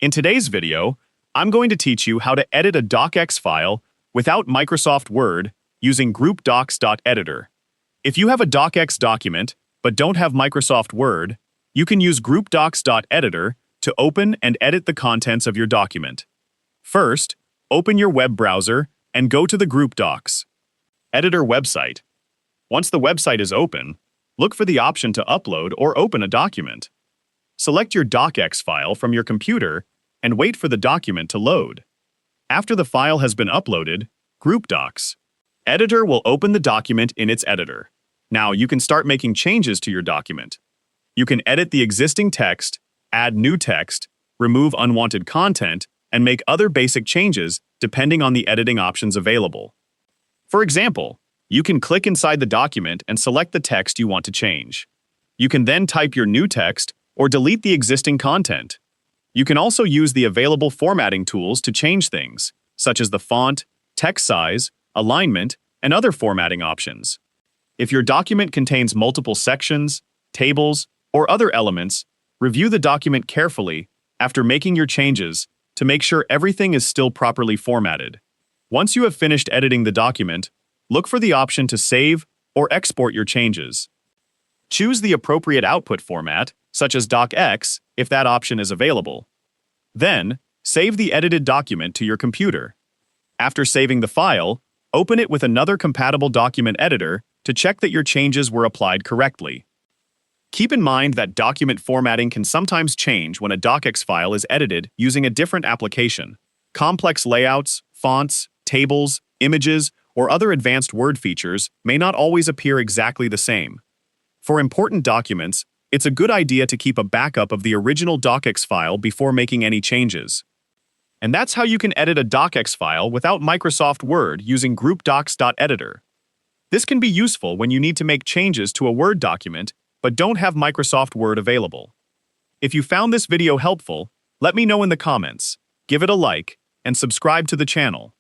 In today's video, I'm going to teach you how to edit a DOCX file without Microsoft Word using GroupDocs.Editor. If you have a DOCX document but don't have Microsoft Word, you can use GroupDocs.Editor to open and edit the contents of your document. First, open your web browser and go to the GroupDocs.Editor website. Once the website is open, look for the option to upload or open a document. Select your DOCX file from your computer and wait for the document to load. After the file has been uploaded, GroupDocs.Editor will open the document in its editor. Now you can start making changes to your document. You can edit the existing text, add new text, remove unwanted content, and make other basic changes depending on the editing options available. For example, you can click inside the document and select the text you want to change. You can then type your new text or delete the existing content. You can also use the available formatting tools to change things, such as the font, text size, alignment, and other formatting options. If your document contains multiple sections, tables, or other elements, review the document carefully after making your changes to make sure everything is still properly formatted. Once you have finished editing the document, look for the option to save or export your changes. Choose the appropriate output format, such as DOCX, if that option is available. Then, save the edited document to your computer. After saving the file, open it with another compatible document editor to check that your changes were applied correctly. Keep in mind that document formatting can sometimes change when a DOCX file is edited using a different application. Complex layouts, fonts, tables, images, or other advanced Word features may not always appear exactly the same. For important documents, it's a good idea to keep a backup of the original DOCX file before making any changes. And that's how you can edit a DOCX file without Microsoft Word using GroupDocs.Editor. This can be useful when you need to make changes to a Word document but don't have Microsoft Word available. If you found this video helpful, let me know in the comments, give it a like, and subscribe to the channel.